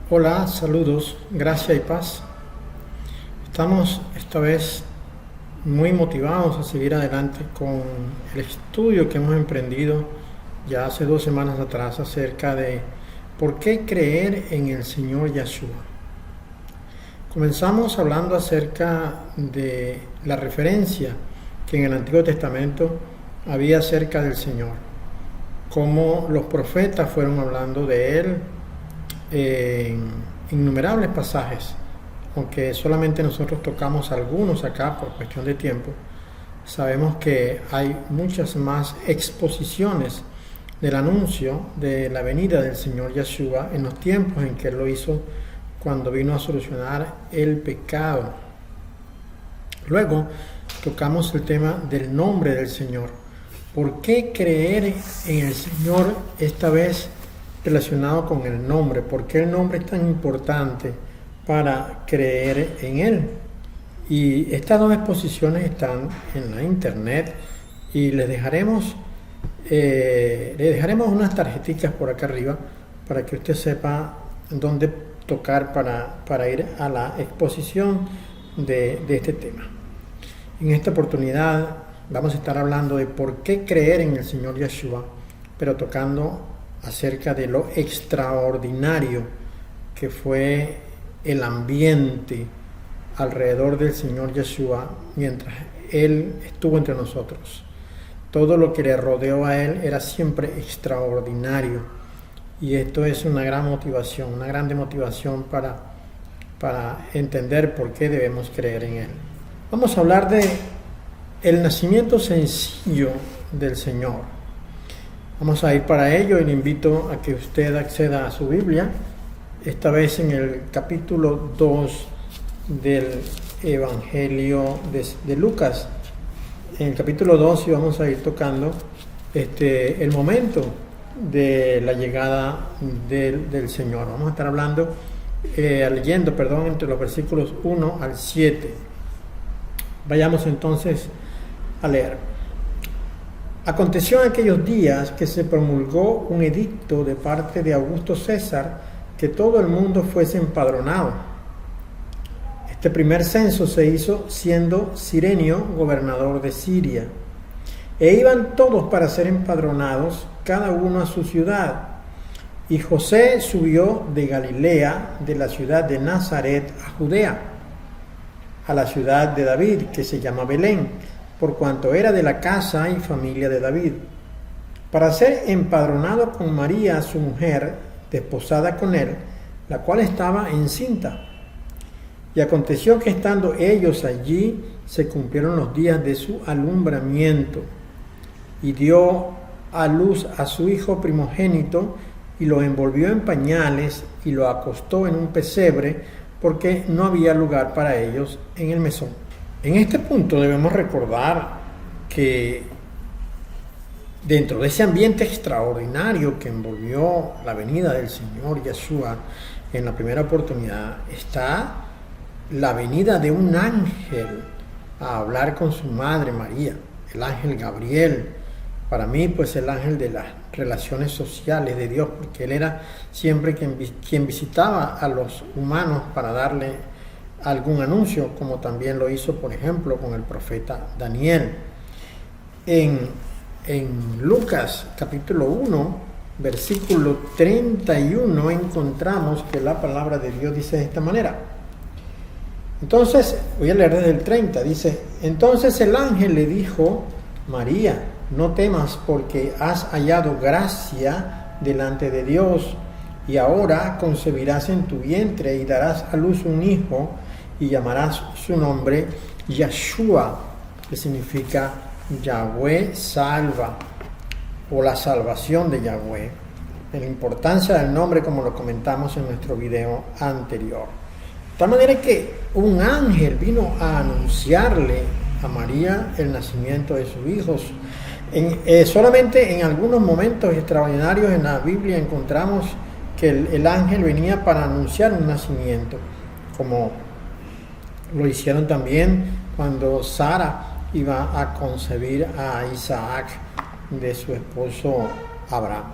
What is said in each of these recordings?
Hola, saludos, gracia y paz. Estamos esta vez muy motivados a seguir adelante con el estudio que hemos emprendido ya hace 2 semanas atrás acerca de por qué creer en el Señor Yeshua. Comenzamos hablando acerca de la referencia que en el Antiguo Testamento había acerca del Señor, cómo los profetas fueron hablando de Él en innumerables pasajes, aunque solamente nosotros tocamos algunos acá por cuestión de tiempo. Sabemos que hay muchas más exposiciones del anuncio de la venida del Señor Yeshua en los tiempos en que Él lo hizo, cuando vino a solucionar el pecado. Luego tocamos el tema del nombre del Señor. ¿Por qué creer en el Señor esta vez relacionado con el nombre? ¿Por qué el nombre es tan importante para creer en Él? Y estas dos exposiciones están en la internet y les dejaremos unas tarjeticas por acá arriba para que usted sepa dónde tocar para ir a la exposición de este tema. En esta oportunidad vamos a estar hablando de por qué creer en el Señor Yeshua, pero tocando acerca de lo extraordinario que fue el ambiente alrededor del Señor Yeshua mientras Él estuvo entre nosotros. Todo lo que le rodeó a Él era siempre extraordinario, y esto es una gran motivación, una grande motivación para entender por qué debemos creer en Él. Vamos a hablar de el nacimiento sencillo del Señor. Vamos a ir para ello y le invito a que usted acceda a su Biblia, esta vez en el capítulo 2 del Evangelio de Lucas. En el capítulo 2 y vamos a ir tocando el momento de la llegada del Señor. Vamos a estar leyendo entre los versículos 1 al 7. Vayamos entonces a leer. Aconteció en aquellos días que se promulgó un edicto de parte de Augusto César que todo el mundo fuese empadronado. Este primer censo se hizo siendo Cirenio gobernador de Siria. E iban todos para ser empadronados, cada uno a su ciudad. Y José subió de Galilea, de la ciudad de Nazaret, a Judea, a la ciudad de David, que se llama Belén, por cuanto era de la casa y familia de David, para ser empadronado con María, su mujer, desposada con él, la cual estaba encinta. Y aconteció que estando ellos allí, se cumplieron los días de su alumbramiento, y dio a luz a su hijo primogénito, y lo envolvió en pañales, y lo acostó en un pesebre, porque no había lugar para ellos en el mesón. En este punto debemos recordar que dentro de ese ambiente extraordinario que envolvió la venida del Señor Yeshua en la primera oportunidad, está la venida de un ángel a hablar con su madre María, el ángel Gabriel. Para mí, pues, el ángel de las relaciones sociales de Dios, porque él era siempre quien visitaba a los humanos para darle algún anuncio, como también lo hizo, por ejemplo, con el profeta Daniel. En Lucas capítulo 1, versículo 31, encontramos que la palabra de Dios dice de esta manera. Entonces, voy a leer desde el 30, dice: entonces el ángel le dijo: María, no temas, porque has hallado gracia delante de Dios, y ahora concebirás en tu vientre y darás a luz un hijo, y llamarás su nombre Yeshua, que significa Yahweh salva, o la salvación de Yahweh. En la importancia del nombre, como lo comentamos en nuestro video anterior. De tal manera que un ángel vino a anunciarle a María el nacimiento de sus hijos. Solamente en algunos momentos extraordinarios en la Biblia encontramos que el ángel venía para anunciar un nacimiento, como lo hicieron también cuando Sara iba a concebir a Isaac de su esposo Abraham.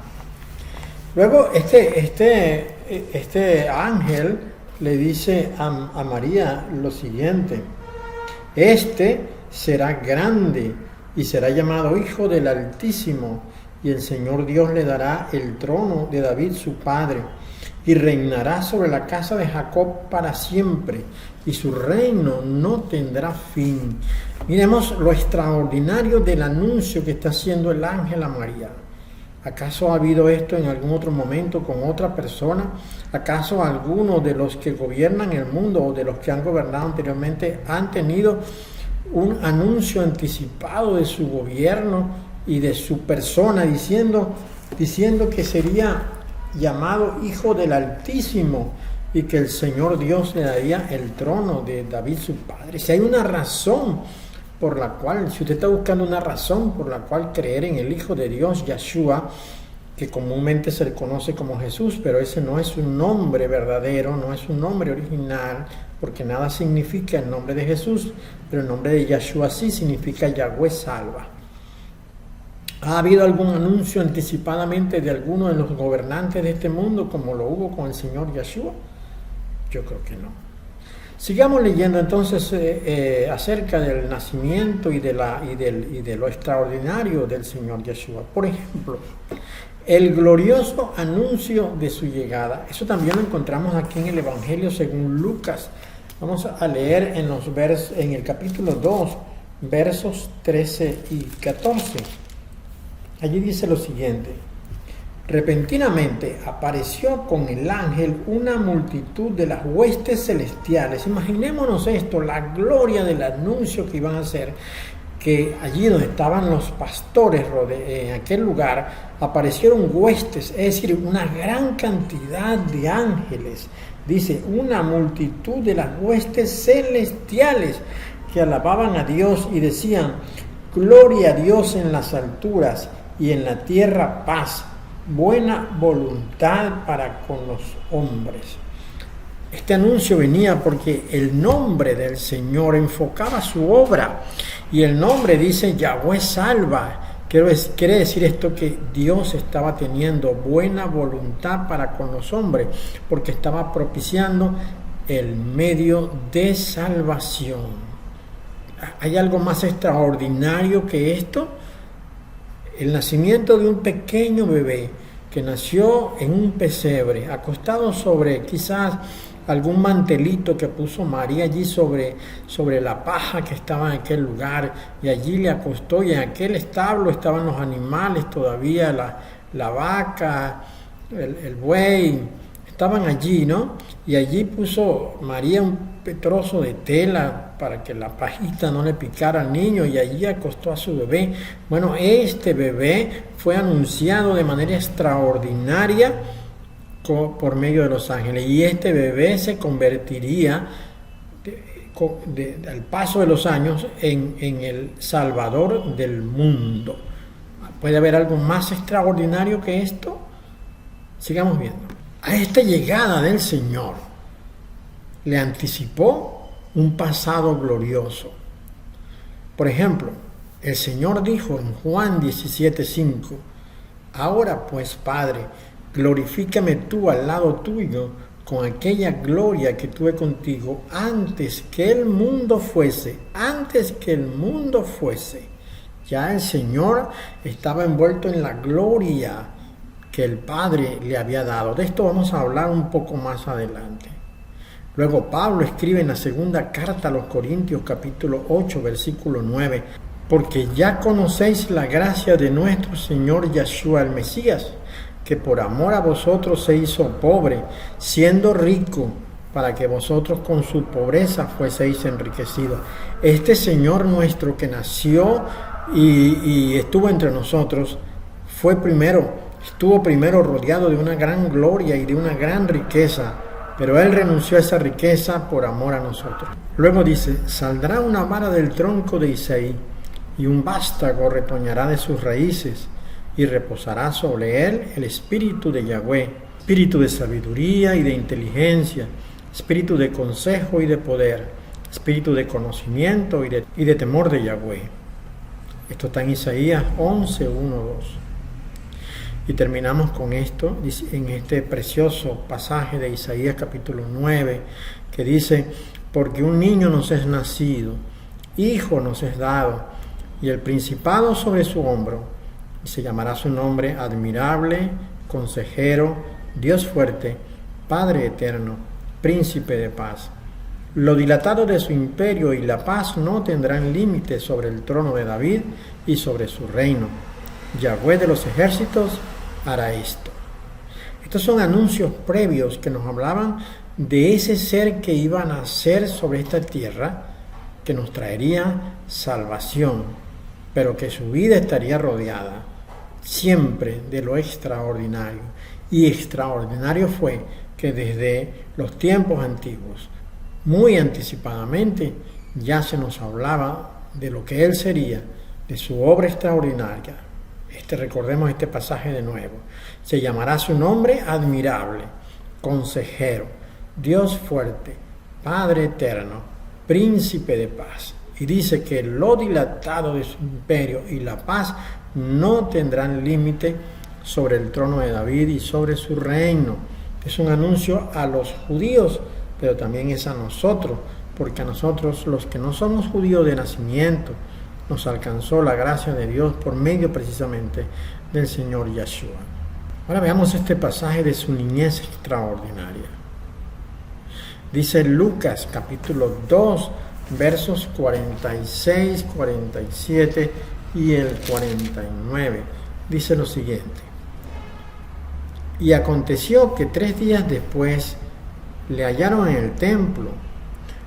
Luego, este este ángel le dice a María lo siguiente: este será grande y será llamado Hijo del Altísimo, y el Señor Dios le dará el trono de David su padre, y reinará sobre la casa de Jacob para siempre, y su reino no tendrá fin. Miremos lo extraordinario del anuncio que está haciendo el ángel a María. ¿Acaso ha habido esto en algún otro momento con otra persona? ¿Acaso alguno de los que gobiernan el mundo o de los que han gobernado anteriormente han tenido un anuncio anticipado de su gobierno y de su persona, diciendo que sería llamado Hijo del Altísimo y que el Señor Dios le daría el trono de David su padre? Si hay una razón por la cual, si usted está buscando una razón por la cual creer en el Hijo de Dios, Yeshua, que comúnmente se le conoce como Jesús, pero ese no es un nombre verdadero, no es un nombre original, porque nada significa el nombre de Jesús, pero el nombre de Yeshua sí significa Yahweh salva. ¿Ha habido algún anuncio anticipadamente de alguno de los gobernantes de este mundo como lo hubo con el Señor Yeshua? Yo creo que no. Sigamos leyendo entonces acerca del nacimiento y de lo extraordinario del Señor Yeshua. Por ejemplo, el glorioso anuncio de su llegada. Eso también lo encontramos aquí en el Evangelio según Lucas. Vamos a leer en el capítulo 2, versos 13 y 14. Allí dice lo siguiente: repentinamente apareció con el ángel una multitud de las huestes celestiales. Imaginémonos esto, la gloria del anuncio que iban a hacer, que allí donde estaban los pastores en aquel lugar, aparecieron huestes, es decir, una gran cantidad de ángeles. Dice, una multitud de las huestes celestiales que alababan a Dios y decían: gloria a Dios en las alturas y en la tierra paz, buena voluntad para con los hombres. Este anuncio venía porque el nombre del Señor enfocaba su obra, y el nombre dice Yahweh salva. Quiere decir esto que Dios estaba teniendo buena voluntad para con los hombres, porque estaba propiciando el medio de salvación. ¿Hay algo más extraordinario que esto? El nacimiento de un pequeño bebé que nació en un pesebre, acostado sobre quizás algún mantelito que puso María allí sobre la paja que estaba en aquel lugar, y allí le acostó, y en aquel establo estaban los animales todavía, la vaca, el buey, estaban allí, ¿no? Y allí puso María un trozo de tela para que la pajita no le picara al niño, y allí acostó a su bebé. Bueno, este bebé fue anunciado de manera extraordinaria por medio de los ángeles, y este bebé se convertiría al paso de los años en el Salvador del mundo. ¿Puede haber algo más extraordinario que esto? Sigamos viendo. A esta llegada del Señor le anticipó un pasado glorioso. Por ejemplo, el Señor dijo en Juan 17:5: ahora pues, Padre, glorifícame tú al lado tuyo con aquella gloria que tuve contigo antes que el mundo fuese. Antes que el mundo fuese. Ya el Señor estaba envuelto en la gloria que el Padre le había dado. De esto vamos a hablar un poco más adelante. Luego Pablo escribe en la segunda carta a los Corintios, capítulo 8, versículo 9: porque ya conocéis la gracia de nuestro Señor Yeshua el Mesías, que por amor a vosotros se hizo pobre, siendo rico, para que vosotros con su pobreza fueseis enriquecidos. Este Señor nuestro que nació y estuvo entre nosotros, estuvo primero rodeado de una gran gloria y de una gran riqueza, pero Él renunció a esa riqueza por amor a nosotros. Luego dice: saldrá una vara del tronco de Isaí, y un vástago retoñará de sus raíces, y reposará sobre él el espíritu de Yahweh, espíritu de sabiduría y de inteligencia, espíritu de consejo y de poder, espíritu de conocimiento y de temor de Yahweh. Esto está en Isaías 11:1-2. Y terminamos con esto, en este precioso pasaje de Isaías capítulo 9, que dice: porque un niño nos es nacido, hijo nos es dado, y el principado sobre su hombro, y se llamará su nombre admirable, consejero, Dios fuerte, Padre eterno, príncipe de paz. Lo dilatado de su imperio y la paz no tendrán límite sobre el trono de David y sobre su reino. Yahweh de los ejércitos hará esto. Estos son anuncios previos que nos hablaban de ese ser que iba a nacer sobre esta tierra, que nos traería salvación, pero que su vida estaría rodeada siempre de lo extraordinario. Y extraordinario fue que desde los tiempos antiguos, muy anticipadamente, ya se nos hablaba de lo que Él sería, de su obra extraordinaria. Recordemos este pasaje de nuevo. Se llamará su nombre admirable, consejero, Dios fuerte, Padre eterno, príncipe de paz. Y dice que lo dilatado de su imperio y la paz no tendrán límite sobre el trono de David y sobre su reino. Es un anuncio a los judíos, pero también es a nosotros, porque a nosotros, los que no somos judíos de nacimiento, nos alcanzó la gracia de Dios por medio precisamente del Señor Yeshua. Ahora veamos este pasaje de su niñez extraordinaria. Dice Lucas capítulo 2, versos 46, 47 y el 49. Dice lo siguiente: y aconteció que 3 días después le hallaron en el templo,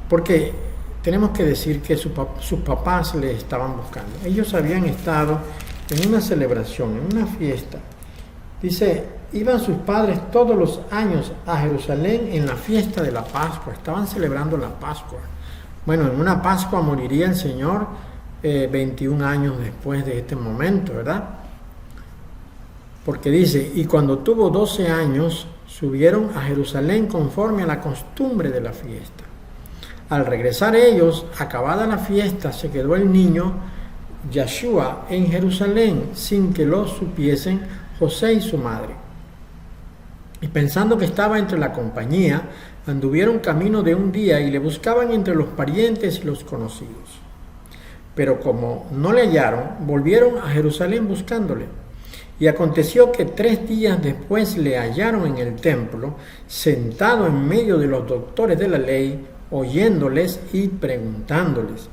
porque tenemos que decir que sus papás le estaban buscando. Ellos habían estado en una celebración, en una fiesta. Dice, iban sus padres todos los años a Jerusalén en la fiesta de la Pascua. Estaban celebrando la Pascua. Bueno, en una Pascua moriría el Señor 21 años después de este momento, ¿verdad? Porque dice, y cuando tuvo 12 años, subieron a Jerusalén conforme a la costumbre de la fiesta. Al regresar ellos, acabada la fiesta, se quedó el niño Yeshua en Jerusalén, sin que lo supiesen José y su madre. Y pensando que estaba entre la compañía, anduvieron camino de un día y le buscaban entre los parientes y los conocidos. Pero como no le hallaron, volvieron a Jerusalén buscándole. Y aconteció que 3 días después le hallaron en el templo, sentado en medio de los doctores de la ley, oyéndoles y preguntándoles.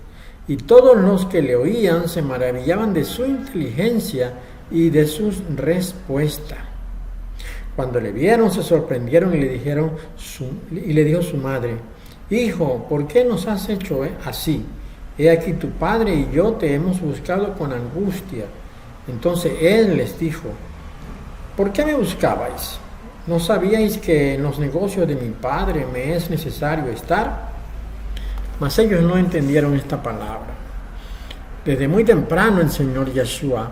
Y todos los que le oían se maravillaban de su inteligencia y de sus respuestas. Cuando le vieron, se sorprendieron y le dijo su madre: Hijo, ¿por qué nos has hecho así? He aquí tu padre y yo te hemos buscado con angustia. Entonces él les dijo: ¿por qué me buscabais? ¿No sabíais que en los negocios de mi padre me es necesario estar? Mas ellos no entendieron esta palabra. Desde muy temprano el Señor Yeshua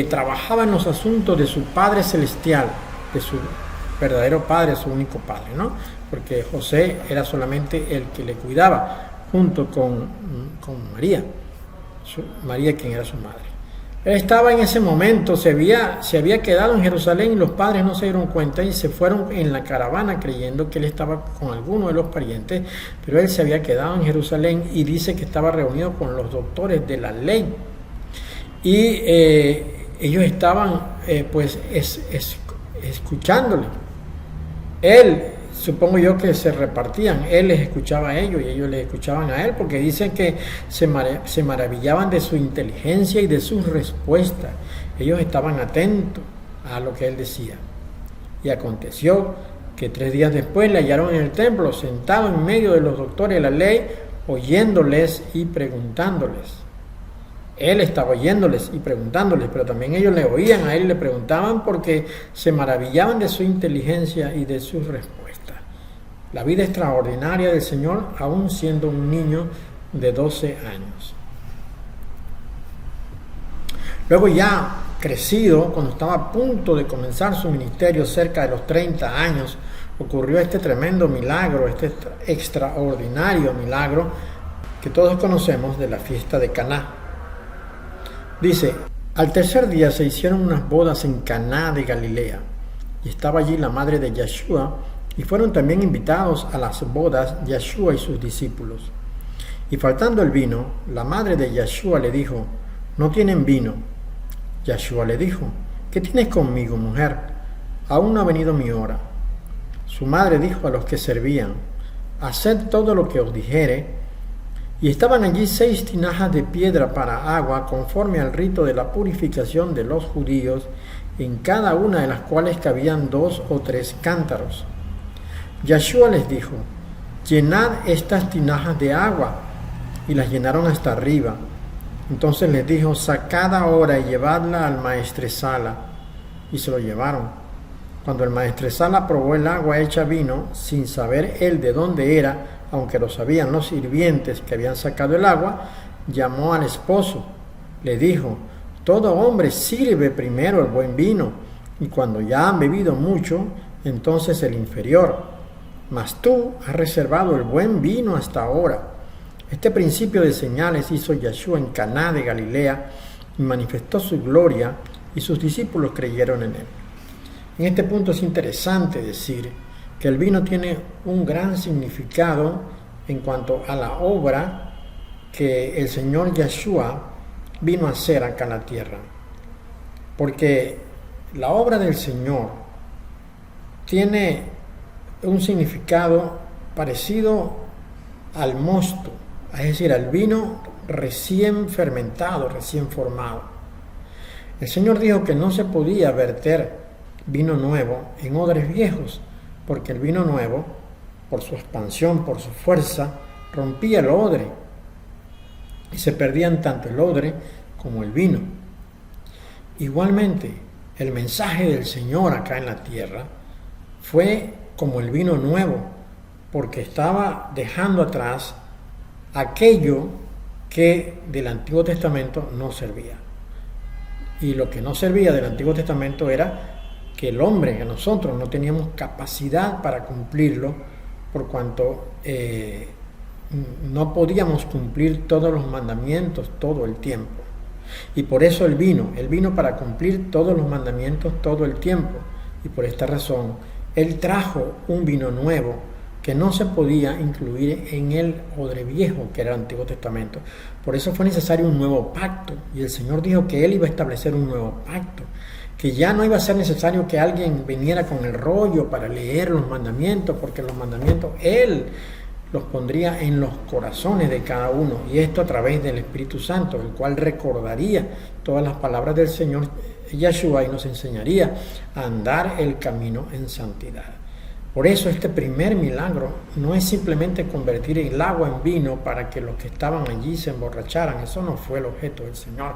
trabajaba en los asuntos de su Padre Celestial, de su verdadero Padre, su único Padre, ¿no? Porque José era solamente el que le cuidaba, junto con María, María quien era su madre. Él estaba en ese momento, se había quedado en Jerusalén y los padres no se dieron cuenta y se fueron en la caravana creyendo que él estaba con alguno de los parientes, pero él se había quedado en Jerusalén y dice que estaba reunido con los doctores de la ley. Y ellos estaban escuchándole. Él, supongo yo que se repartían, él les escuchaba a ellos y ellos les escuchaban a él, porque dicen que se maravillaban de su inteligencia y de sus respuestas. Ellos estaban atentos a lo que él decía. Y aconteció que 3 días después le hallaron en el templo, sentado en medio de los doctores de la ley, oyéndoles y preguntándoles. Él estaba oyéndoles y preguntándoles, pero también ellos le oían a él y le preguntaban, porque se maravillaban de su inteligencia y de sus respuestas. La vida extraordinaria del Señor, aún siendo un niño de 12 años. Luego, ya crecido, cuando estaba a punto de comenzar su ministerio, cerca de los 30 años, ocurrió este tremendo milagro, este extraordinario milagro que todos conocemos de la fiesta de Caná. Dice, Al tercer día se hicieron unas bodas en Caná de Galilea, y estaba allí la madre de Yeshua, y fueron también invitados a las bodas Yeshua y sus discípulos. Y faltando el vino, la madre de Yeshua le dijo: no tienen vino. Yeshua le dijo: ¿qué tienes conmigo, mujer? Aún no ha venido mi hora. Su madre dijo a los que servían: haced todo lo que os dijere. Y estaban allí 6 tinajas de piedra para agua, conforme al rito de la purificación de los judíos, en cada una de las cuales cabían 2 o 3 cántaros. Yeshua les dijo: llenad estas tinajas de agua. Y las llenaron hasta arriba. Entonces les dijo: sacad ahora y llevadla al maestresala. Y se lo llevaron. Cuando el maestresala probó el agua hecha vino, sin saber él de dónde era, aunque lo sabían los sirvientes que habían sacado el agua, llamó al esposo. Le dijo: todo hombre sirve primero el buen vino, y cuando ya han bebido mucho, entonces el inferior. Mas tú has reservado el buen vino hasta ahora. Este principio de señales hizo Yeshua en Caná de Galilea y manifestó su gloria, y sus discípulos creyeron en él. En este punto es interesante decir que el vino tiene un gran significado en cuanto a la obra que el Señor Yeshua vino a hacer acá en la tierra. Porque la obra del Señor tiene un significado parecido al mosto, es decir, al vino recién fermentado, recién formado. El Señor dijo que no se podía verter vino nuevo en odres viejos, porque el vino nuevo, por su expansión, por su fuerza, rompía el odre, y se perdían tanto el odre como el vino. Igualmente, el mensaje del Señor acá en la tierra fue como el vino nuevo, porque estaba dejando atrás aquello que del Antiguo Testamento no servía. Y lo que no servía del Antiguo Testamento era que el hombre, que nosotros no teníamos capacidad para cumplirlo, por cuanto no podíamos cumplir todos los mandamientos todo el tiempo. Y por eso el vino para cumplir todos los mandamientos todo el tiempo. Y por esta razón, Él trajo un vino nuevo que no se podía incluir en el odre viejo, que era el Antiguo Testamento. Por eso fue necesario un nuevo pacto. Y el Señor dijo que Él iba a establecer un nuevo pacto, que ya no iba a ser necesario que alguien viniera con el rollo para leer los mandamientos, porque los mandamientos Él los pondría en los corazones de cada uno, y esto a través del Espíritu Santo, el cual recordaría todas las palabras del Señor Yeshua y nos enseñaría a andar el camino en santidad. Por eso este primer milagro no es simplemente convertir el agua en vino para que los que estaban allí se emborracharan. Eso no fue el objeto del Señor.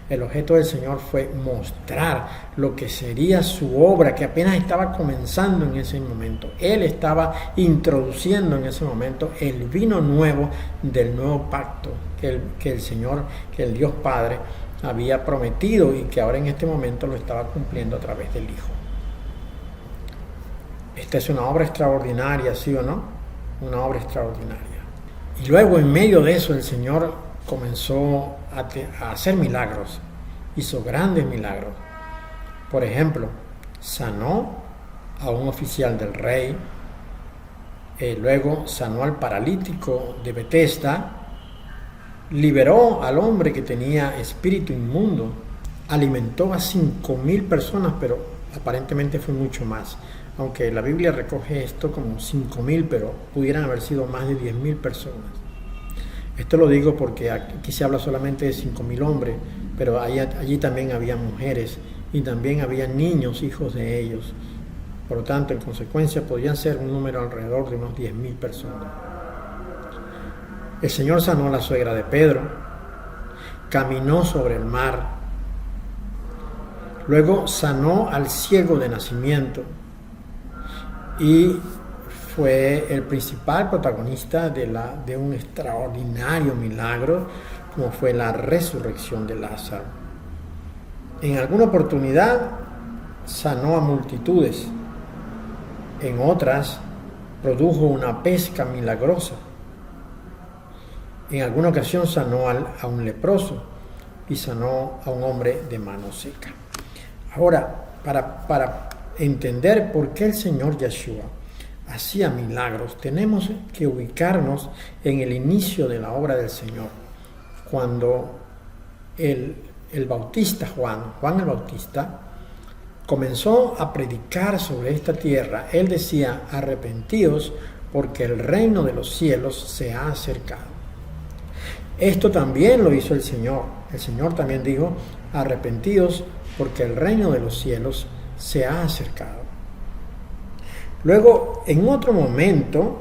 El objeto del Señor fue mostrar lo que sería su obra, que apenas estaba comenzando en ese momento. Él estaba introduciendo en ese momento el vino nuevo del nuevo pacto que el Señor, que el Dios Padre había prometido y que ahora en este momento lo estaba cumpliendo a través del Hijo. Esta es una obra extraordinaria, ¿sí o no? Una obra extraordinaria. Y luego en medio de eso el Señor comenzó a hacer milagros. Hizo grandes milagros. Por ejemplo, sanó a un oficial del rey. Luego sanó al paralítico de Betesda. Liberó al hombre que tenía espíritu inmundo. Alimentó a 5,000 personas, pero aparentemente fue mucho más. Aunque la Biblia recoge esto como 5,000, pero pudieran haber sido más de 10,000 personas. Esto lo digo porque aquí se habla solamente de 5,000 hombres, pero allí también había mujeres y también había niños, hijos de ellos. Por lo tanto, en consecuencia, podían ser un número alrededor de unos 10,000 personas. El Señor sanó a la suegra de Pedro, caminó sobre el mar, luego sanó al ciego de nacimiento, y fue el principal protagonista de un extraordinario milagro, como fue la resurrección de Lázaro. En alguna oportunidad sanó a multitudes, en otras produjo una pesca milagrosa, en alguna ocasión sanó a un leproso, y sanó a un hombre de mano seca. Ahora, para entender por qué el Señor Yeshua hacía milagros, tenemos que ubicarnos en el inicio de la obra del Señor, cuando el Bautista Juan el Bautista, comenzó a predicar sobre esta tierra. Él decía: arrepentíos, porque el reino de los cielos se ha acercado. Esto también lo hizo el Señor. El Señor también dijo: arrepentíos, porque el reino de los cielos se ha acercado. Luego, en otro momento,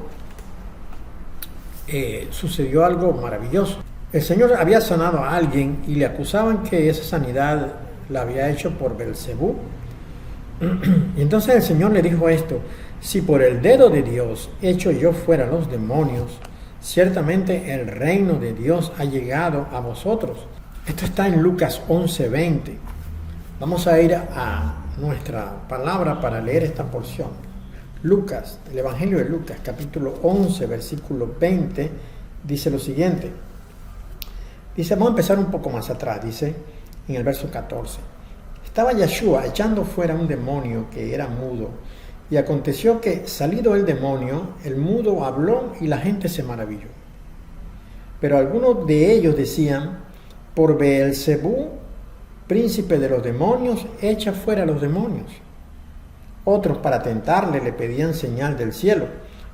sucedió algo maravilloso. El Señor había sanado a alguien y le acusaban que esa sanidad la había hecho por Beelzebú. Y entonces el Señor le dijo esto: si por el dedo de Dios echo yo fuera los demonios, ciertamente el reino de Dios ha llegado a vosotros. Esto está en Lucas 11:20. Vamos a ir a nuestra palabra para leer esta porción. Lucas, el Evangelio de Lucas, capítulo 11, versículo 20, dice lo siguiente. Dice, vamos a empezar un poco más atrás, dice en el verso 14. Estaba Yeshua echando fuera un demonio que era mudo, y aconteció que, salido el demonio, el mudo habló y la gente se maravilló. Pero algunos de ellos decían: por Beelzebú, príncipe de los demonios, echa fuera los demonios. Otros, para tentarle, le pedían señal del cielo,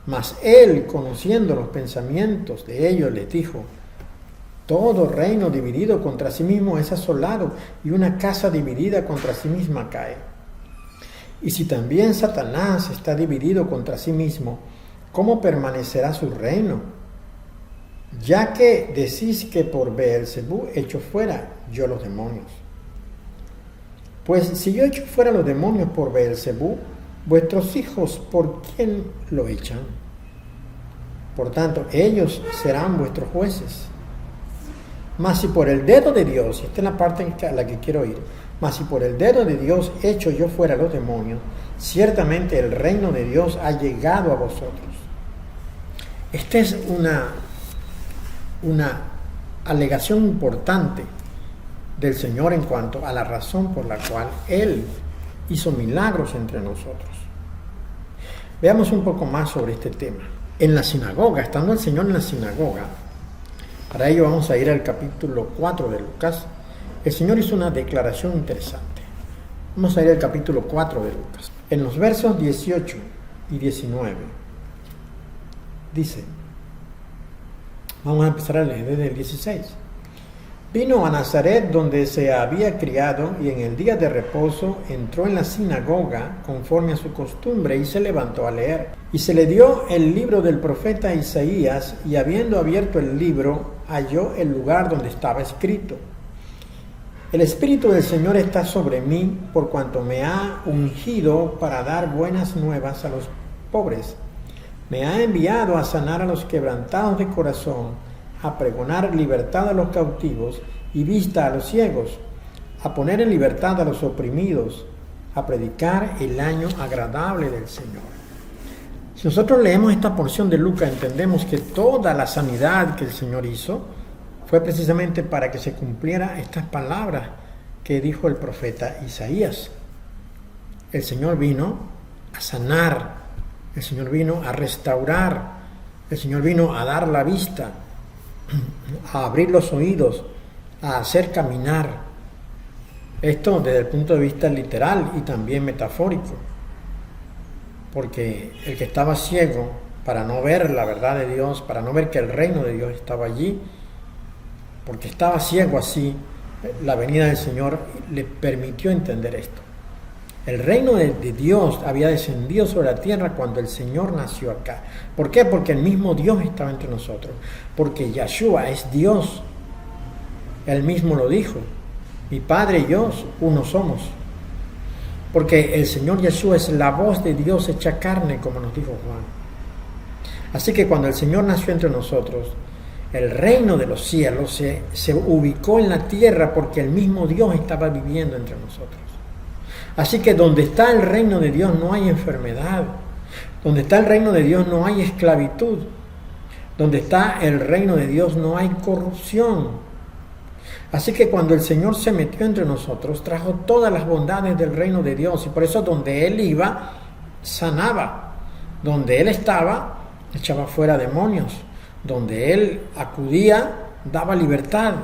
mas él, conociendo los pensamientos de ellos, les dijo: todo reino dividido contra sí mismo es asolado, y una casa dividida contra sí misma cae. Y si también Satanás está dividido contra sí mismo, ¿cómo permanecerá su reino? Ya que decís que por Beelzebú echo fuera yo los demonios. Pues si yo echo fuera los demonios por Beelzebú, vuestros hijos, ¿por quién lo echan? Por tanto, ellos serán vuestros jueces. Mas si por el dedo de Dios, y esta es la parte a la que quiero ir, mas si por el dedo de Dios echo yo fuera los demonios, ciertamente el reino de Dios ha llegado a vosotros. Esta es una alegación importante del Señor en cuanto a la razón por la cual Él hizo milagros entre nosotros. Veamos un poco más sobre este tema. En la sinagoga, estando el Señor en la sinagoga, para ello vamos a ir al capítulo 4 de Lucas. El Señor hizo una declaración interesante. Vamos a ir al capítulo 4 de Lucas. En los versos 18 y 19 dice, vamos a empezar a leer desde el 16. Vino a Nazaret, donde se había criado, y en el día de reposo entró en la sinagoga conforme a su costumbre y se levantó a leer. Y se le dio el libro del profeta Isaías, y habiendo abierto el libro, halló el lugar donde estaba escrito: el Espíritu del Señor está sobre mí, por cuanto me ha ungido para dar buenas nuevas a los pobres. Me ha enviado a sanar a los quebrantados de corazón, a pregonar libertad a los cautivos y vista a los ciegos, a poner en libertad a los oprimidos, a predicar el año agradable del Señor. Si nosotros leemos esta porción de Lucas, entendemos que toda la sanidad que el Señor hizo fue precisamente para que se cumpliera estas palabras que dijo el profeta Isaías. El Señor vino a sanar, el Señor vino a restaurar, el Señor vino a dar la vista, a abrir los oídos, a hacer caminar. Esto desde el punto de vista literal y también metafórico, porque el que estaba ciego, para no ver la verdad de Dios, para no ver que el reino de Dios estaba allí, porque estaba ciego así, la venida del Señor le permitió entender esto. El reino de Dios había descendido sobre la tierra cuando el Señor nació acá. ¿Por qué? Porque el mismo Dios estaba entre nosotros. Porque Yeshua es Dios. Él mismo lo dijo: mi Padre y yo uno somos. Porque el Señor Yeshua es la voz de Dios hecha carne, como nos dijo Juan. Así que cuando el Señor nació entre nosotros, el reino de los cielos se ubicó en la tierra, porque el mismo Dios estaba viviendo entre nosotros. Así que donde está el reino de Dios no hay enfermedad. Donde está el reino de Dios no hay esclavitud. Donde está el reino de Dios no hay corrupción. Así que cuando el Señor se metió entre nosotros, trajo todas las bondades del reino de Dios. Y por eso donde Él iba, sanaba. Donde Él estaba, echaba fuera demonios. Donde Él acudía, daba libertad.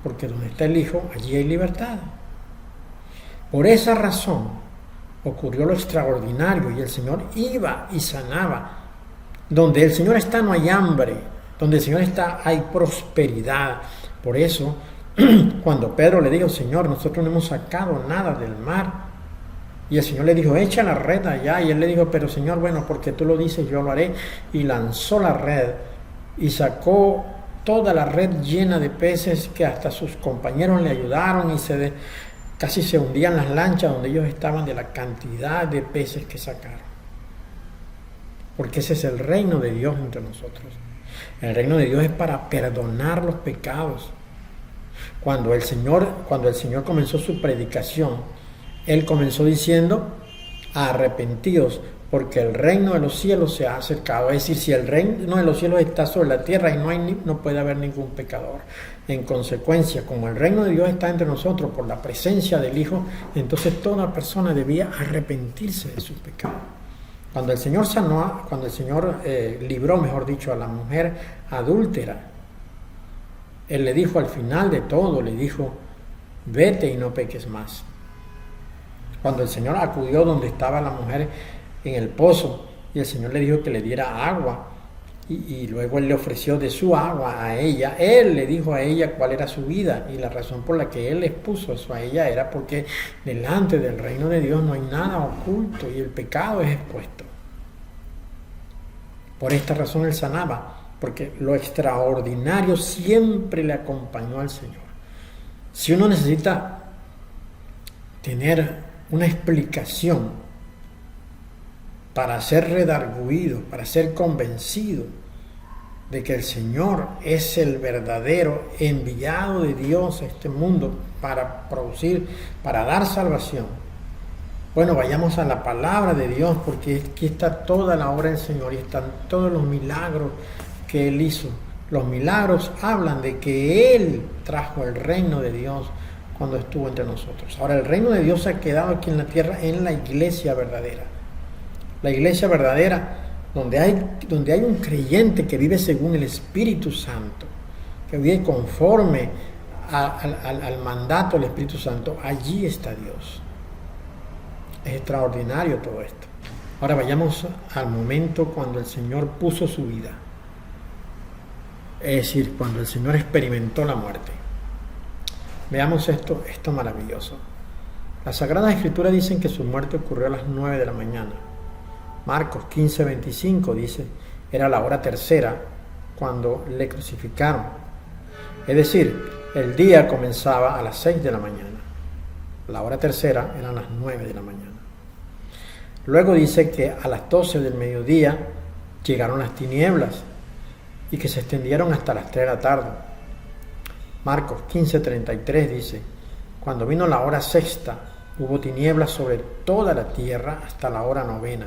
Porque donde está el Hijo, allí hay libertad. Por esa razón ocurrió lo extraordinario y el Señor iba y sanaba. Donde el Señor está no hay hambre. Donde el Señor está hay prosperidad. Por eso, cuando Pedro le dijo, Señor, nosotros no hemos sacado nada del mar. Y el Señor le dijo, echa la red allá. Y él le dijo, pero Señor, bueno, porque tú lo dices, yo lo haré. Y lanzó la red y sacó toda la red llena de peces que hasta sus compañeros le ayudaron y casi se hundían las lanchas donde ellos estaban de la cantidad de peces que sacaron. Porque ese es el reino de Dios entre nosotros. El reino de Dios es para perdonar los pecados. Cuando el Señor comenzó su predicación, Él comenzó diciendo, arrepentidos, porque el reino de los cielos se ha acercado. Es decir, si el reino de los cielos está sobre la tierra y no puede haber ningún pecador. En consecuencia, como el reino de Dios está entre nosotros por la presencia del Hijo, entonces toda persona debía arrepentirse de sus pecados. Cuando el Señor libró, mejor dicho, a la mujer adúltera, Él le dijo al final de todo, le dijo, vete y no peques más. Cuando el Señor acudió donde estaba la mujer en el pozo y el Señor le dijo que le diera agua y luego Él le ofreció de su agua a ella, Él le dijo a ella cuál era su vida y la razón por la que Él les puso eso a ella era porque delante del reino de Dios no hay nada oculto y el pecado es expuesto. Por esta razón Él sanaba, porque lo extraordinario siempre le acompañó al Señor. Si uno necesita tener una explicación para ser redarguido, para ser convencido de que el Señor es el verdadero enviado de Dios a este mundo para para dar salvación. Bueno, vayamos a la palabra de Dios, porque aquí está toda la obra del Señor y están todos los milagros que Él hizo. Los milagros hablan de que Él trajo el reino de Dios cuando estuvo entre nosotros. Ahora, el reino de Dios se ha quedado aquí en la tierra en la iglesia verdadera. La iglesia verdadera, donde hay un creyente que vive según el Espíritu Santo, que vive conforme al mandato del Espíritu Santo, allí está Dios. Es extraordinario todo esto. Ahora vayamos al momento cuando el Señor puso su vida. Es decir, cuando el Señor experimentó la muerte. Veamos esto maravilloso. Las Sagradas Escrituras dicen que su muerte ocurrió a las 9 de la mañana. Marcos 15:25 dice, era la hora tercera cuando le crucificaron. Es decir, el día comenzaba a las 6 de la mañana. La hora tercera eran las 9 de la mañana. Luego dice que a las 12 del mediodía llegaron las tinieblas y que se extendieron hasta las 3 de la tarde. Marcos 15:33 dice, cuando vino la hora sexta, hubo tinieblas sobre toda la tierra hasta la hora novena.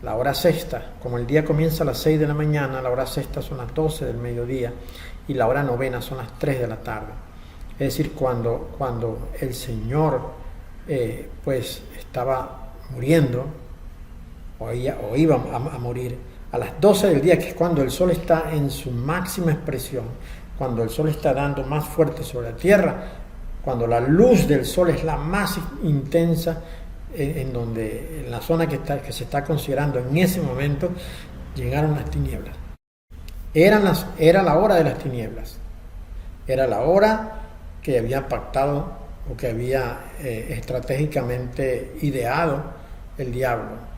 La hora sexta, como el día comienza a las 6 de la mañana, la hora sexta son las 12 del mediodía y la hora novena son las 3 de la tarde. Es decir, cuando el Señor pues estaba muriendo o iba a morir, a las 12 del día, que es cuando el sol está en su máxima expresión, cuando el sol está dando más fuerte sobre la tierra, cuando la luz del sol es la más intensa, en la zona que se está considerando en ese momento, llegaron las tinieblas. Era la hora de las tinieblas. Era la hora que había pactado o que había estratégicamente ideado el diablo.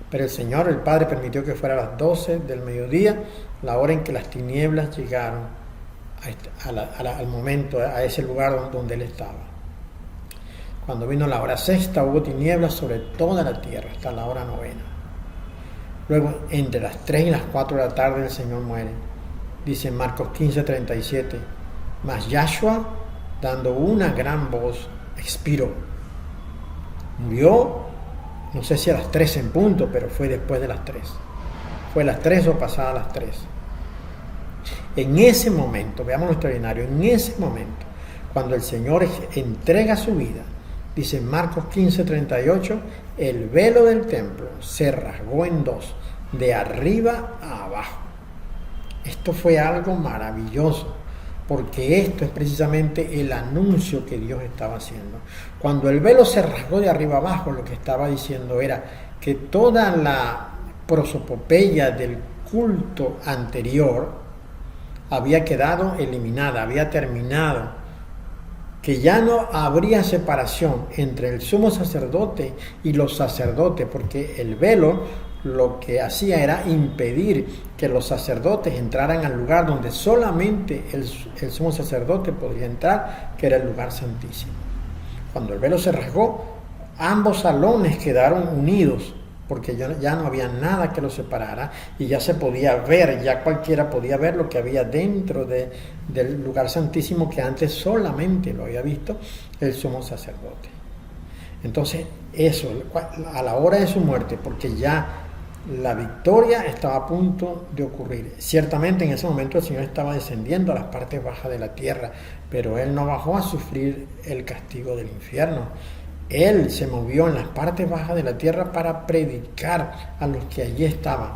Pero el Señor, el Padre, permitió que fuera a las 12 del mediodía, la hora en que las tinieblas llegaron al momento, a ese lugar donde Él estaba. Cuando vino la hora sexta, hubo tinieblas sobre toda la tierra hasta la hora novena. Luego, entre las 3 y las 4 de la tarde, el Señor muere. Dice en Marcos 15:37, mas Yahshua, dando una gran voz, expiró. Murió, no sé si a las 3 en punto, pero fue después de las 3. Fue a las 3 o pasadas las 3. En ese momento, veamos lo extraordinario, en ese momento, cuando el Señor entrega su vida, dice en Marcos 15:38, el velo del templo se rasgó en dos, de arriba a abajo. Esto fue algo maravilloso, porque esto es precisamente el anuncio que Dios estaba haciendo. Cuando el velo se rasgó de arriba abajo, lo que estaba diciendo era que toda la prosopopeya del culto anterior había quedado eliminada, había terminado, que ya no habría separación entre el sumo sacerdote y los sacerdotes, porque el velo lo que hacía era impedir que los sacerdotes entraran al lugar donde solamente el sumo sacerdote podría entrar, que era el lugar santísimo. Cuando el velo se rasgó, ambos salones quedaron unidos, porque ya no había nada que los separara y ya se podía ver, ya cualquiera podía ver lo que había dentro del lugar santísimo, que antes solamente lo había visto el sumo sacerdote. Entonces, eso, a la hora de su muerte, porque ya la victoria estaba a punto de ocurrir. Ciertamente en ese momento el Señor estaba descendiendo a las partes bajas de la tierra, pero Él no bajó a sufrir el castigo del infierno. Él se movió en las partes bajas de la tierra para predicar a los que allí estaban,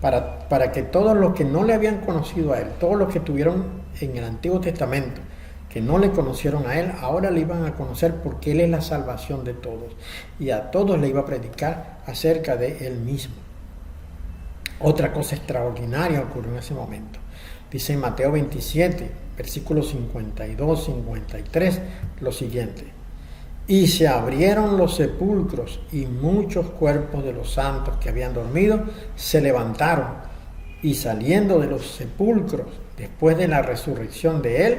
para que todos los que no le habían conocido a Él, todos los que tuvieron en el Antiguo Testamento, que no le conocieron a Él, ahora le iban a conocer, porque Él es la salvación de todos, y a todos le iba a predicar acerca de Él mismo. Otra cosa extraordinaria ocurrió en ese momento. Dice en Mateo 27, versículos 52-53, lo siguiente: y se abrieron los sepulcros, y muchos cuerpos de los santos que habían dormido se levantaron, y saliendo de los sepulcros, después de la resurrección de Él,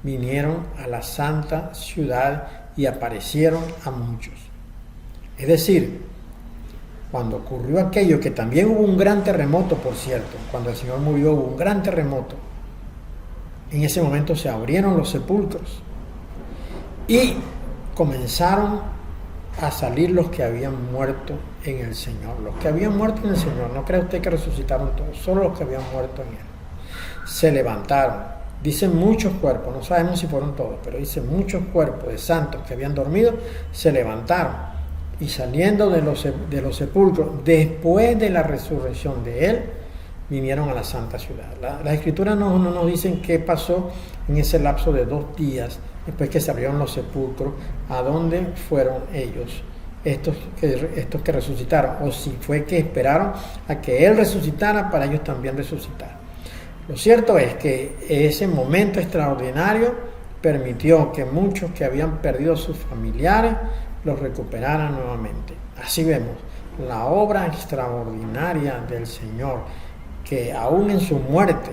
vinieron a la santa ciudad y aparecieron a muchos. Es decir, cuando ocurrió aquello, que también hubo un gran terremoto, por cierto, cuando el Señor murió hubo un gran terremoto, en ese momento se abrieron los sepulcros y comenzaron a salir los que habían muerto en el Señor. Los que habían muerto en el Señor, no cree usted que resucitaron todos, solo los que habían muerto en Él. Se levantaron, dicen muchos cuerpos, no sabemos si fueron todos, pero dicen muchos cuerpos de santos que habían dormido, se levantaron. Y saliendo de los sepulcros, después de la resurrección de Él, vinieron a la santa ciudad. Las escrituras no nos dicen qué pasó en ese lapso de 2 días, después que se abrieron los sepulcros, a dónde fueron ellos, estos que resucitaron, o si fue que esperaron a que Él resucitara para ellos también resucitar. Lo cierto es que ese momento extraordinario permitió que muchos que habían perdido a sus familiares los recuperaran nuevamente. Así vemos la obra extraordinaria del Señor, que aún en su muerte,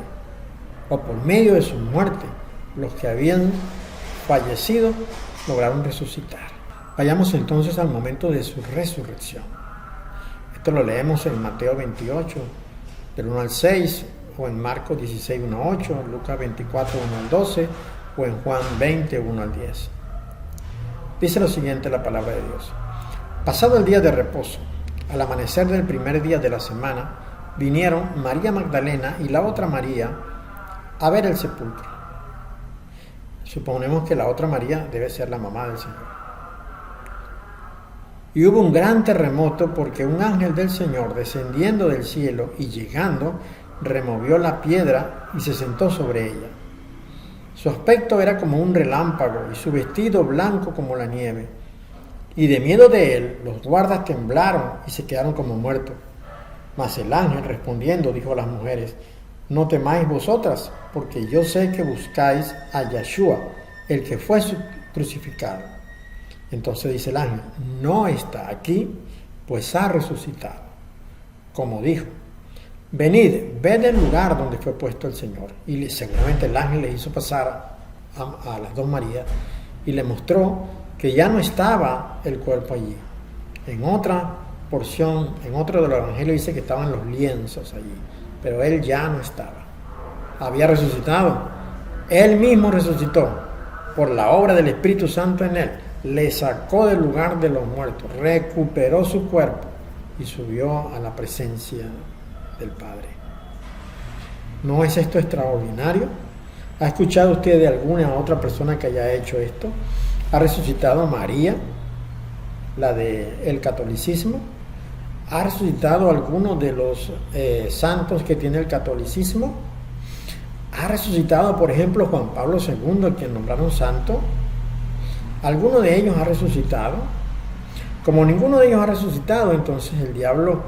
o por medio de su muerte, los que habían fallecido lograron resucitar. Vayamos entonces al momento de su resurrección. Esto lo leemos en Mateo 28, del 1 al 6, o en Marcos 16, 1 al 8, Lucas 24, 1 al 12, o en Juan 20, 1 al 10. Dice lo siguiente la palabra de Dios: pasado el día de reposo, al amanecer del primer día de la semana, vinieron María Magdalena y la otra María a ver el sepulcro. Suponemos que la otra María debe ser la mamá del Señor. Y hubo un gran terremoto, porque un ángel del Señor, descendiendo del cielo y llegando, removió la piedra y se sentó sobre ella. Su aspecto era como un relámpago y su vestido blanco como la nieve. Y de miedo de él, los guardas temblaron y se quedaron como muertos. Mas el ángel, respondiendo, dijo a las mujeres: no temáis vosotras, porque yo sé que buscáis a Yeshua, el que fue crucificado. Entonces dice el ángel: no está aquí, pues ha resucitado, como dijo. Venid, ved el lugar donde fue puesto el Señor. Y seguramente el ángel le hizo pasar a las 2 Marías y le mostró que ya no estaba el cuerpo allí. En otra porción, en otro de los evangelios dice que estaban los lienzos allí, pero Él ya no estaba. Había resucitado. Él mismo resucitó por la obra del Espíritu Santo en Él. Le sacó del lugar de los muertos, recuperó su cuerpo y subió a la presencia del Padre. ¿No es esto extraordinario? ¿Ha escuchado usted de alguna otra persona que haya hecho esto? ¿Ha resucitado María, la del catolicismo? ¿Ha resucitado alguno de los santos que tiene el catolicismo? ¿Ha resucitado, por ejemplo, Juan Pablo II, quien nombraron santo? ¿Alguno de ellos ha resucitado? Como ninguno de ellos ha resucitado, entonces el diablo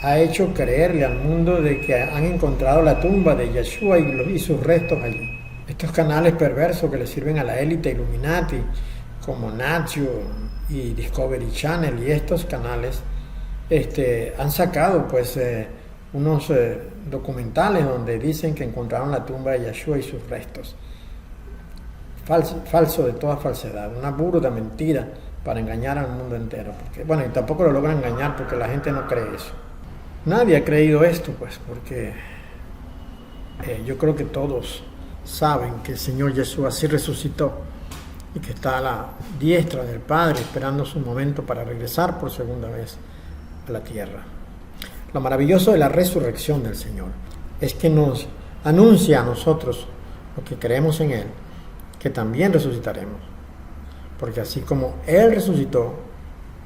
ha hecho creerle al mundo de que han encontrado la tumba de Yeshua y sus restos allí. Estos canales perversos que le sirven a la élite Illuminati, como Nacho y Discovery Channel y estos canales, han sacado pues unos documentales donde dicen que encontraron la tumba de Yeshua y sus restos. Falso de toda falsedad, una burda mentira para engañar al mundo entero. Porque, bueno, y tampoco lo logran engañar porque la gente no cree eso. Nadie ha creído esto, pues, porque yo creo que todos saben que el Señor Jesús así resucitó y que está a la diestra del Padre esperando su momento para regresar por segunda vez a la tierra. Lo maravilloso de la resurrección del Señor es que nos anuncia a nosotros, los que creemos en Él, que también resucitaremos. Porque así como Él resucitó,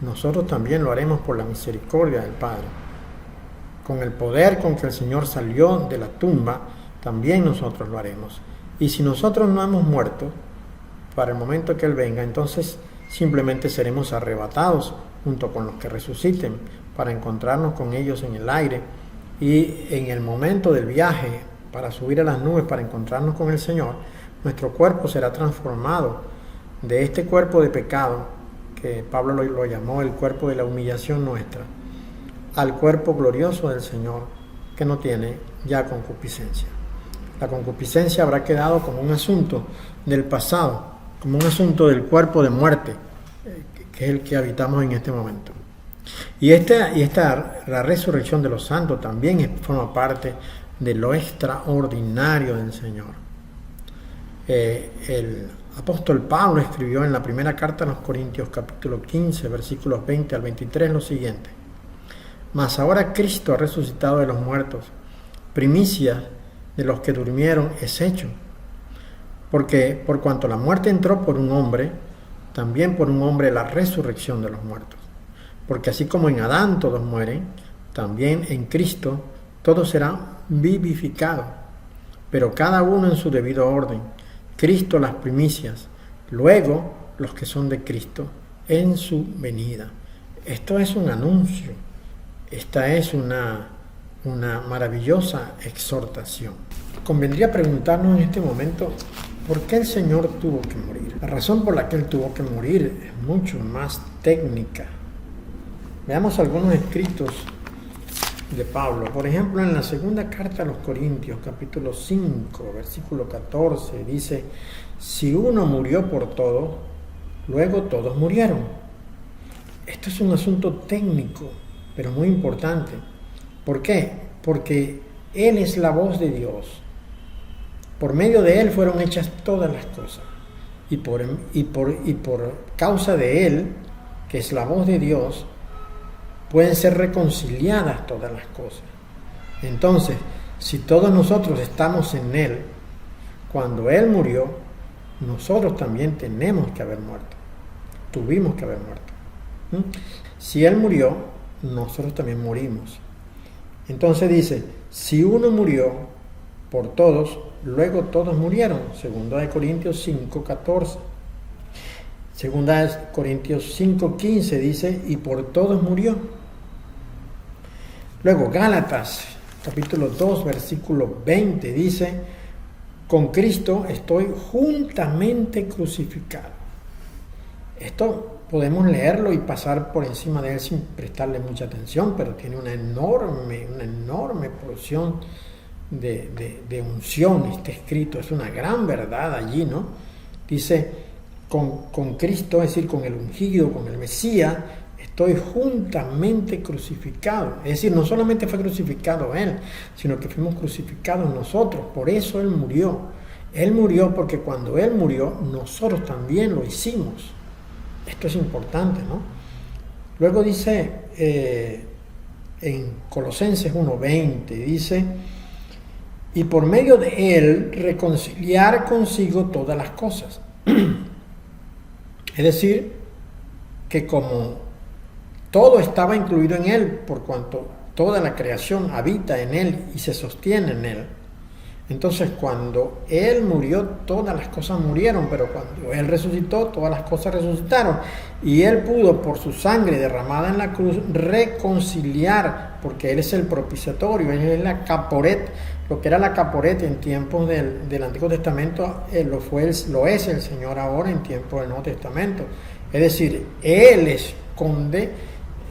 nosotros también lo haremos por la misericordia del Padre. Con el poder con que el Señor salió de la tumba, también nosotros lo haremos. Y si nosotros no hemos muerto, para el momento que Él venga, entonces simplemente seremos arrebatados junto con los que resuciten para encontrarnos con ellos en el aire. Y en el momento del viaje para subir a las nubes para encontrarnos con el Señor, nuestro cuerpo será transformado de este cuerpo de pecado, que Pablo lo llamó el cuerpo de la humillación nuestra, al cuerpo glorioso del Señor, que no tiene ya concupiscencia. La concupiscencia habrá quedado como un asunto del pasado, como un asunto del cuerpo de muerte, que es el que habitamos en este momento. Y la resurrección de los santos también forma parte de lo extraordinario del Señor. El apóstol Pablo escribió en la primera carta a los Corintios, capítulo 15, versículos 20 al 23, lo siguiente: Mas ahora Cristo ha resucitado de los muertos, primicia de los que durmieron es hecho. Porque por cuanto la muerte entró por un hombre, también por un hombre la resurrección de los muertos. Porque así como en Adán todos mueren, también en Cristo todos serán vivificados, pero cada uno en su debido orden. Cristo las primicias, luego los que son de Cristo en su venida. Esto es un anuncio, esta es una maravillosa exhortación. Convendría preguntarnos en este momento, ¿por qué el Señor tuvo que morir? La razón por la que Él tuvo que morir es mucho más técnica. Veamos algunos escritos de Pablo. Por ejemplo, en la segunda carta a los Corintios, capítulo 5, versículo 14, dice: si uno murió por todos, luego todos murieron. Esto es un asunto técnico, pero muy importante. ¿Por qué? Porque Él es la voz de Dios. Por medio de Él fueron hechas todas las cosas. Y por causa de Él, que es la voz de Dios, pueden ser reconciliadas todas las cosas. Entonces, si todos nosotros estamos en Él, cuando Él murió, nosotros también tenemos que haber muerto. Tuvimos que haber muerto. Si Él murió, nosotros también morimos. Entonces dice, si uno murió por todos, luego todos murieron. Segunda de Corintios 5:14. Segunda de Corintios 5:15 dice, y por todos murió. Luego Gálatas, capítulo 2, versículo 20, dice, con Cristo estoy juntamente crucificado. Esto podemos leerlo y pasar por encima de él sin prestarle mucha atención, pero tiene una enorme porción de unción, este escrito. Es una gran verdad allí, ¿no? Dice, con Cristo, es decir, con el ungido, con el Mesías, estoy juntamente crucificado. Es decir, no solamente fue crucificado Él, sino que fuimos crucificados nosotros. Por eso Él murió. Él murió porque cuando Él murió, nosotros también lo hicimos. Esto es importante, ¿no? Luego dice en Colosenses 1:20, dice, y por medio de él reconciliar consigo todas las cosas. Es decir, que como todo estaba incluido en él, por cuanto toda la creación habita en él y se sostiene en él, entonces cuando él murió, todas las cosas murieron, pero cuando él resucitó, todas las cosas resucitaron. Y él pudo, por su sangre derramada en la cruz, reconciliar, porque él es el propiciatorio, él es la caporet. Lo que era la caporet en tiempos del Antiguo Testamento, lo es el Señor ahora en tiempos del Nuevo Testamento. Es decir, él esconde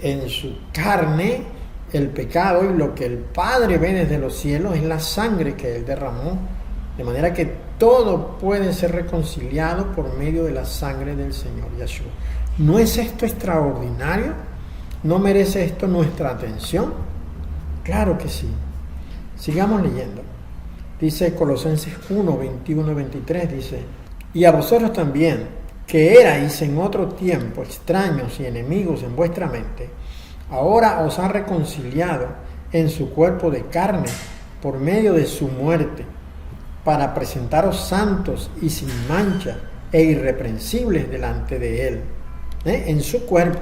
en su carne el pecado, y lo que el Padre ve desde los cielos es la sangre que él derramó, de manera que todo puede ser reconciliado por medio de la sangre del Señor Yeshua. ¿No es esto extraordinario? ¿No merece esto nuestra atención? Claro que sí. Sigamos leyendo. Dice Colosenses 1, 21, 23, dice: y a vosotros también, que erais en otro tiempo extraños y enemigos en vuestra mente, ahora os ha reconciliado en su cuerpo de carne por medio de su muerte, para presentaros santos y sin mancha e irreprensibles delante de él. En su cuerpo,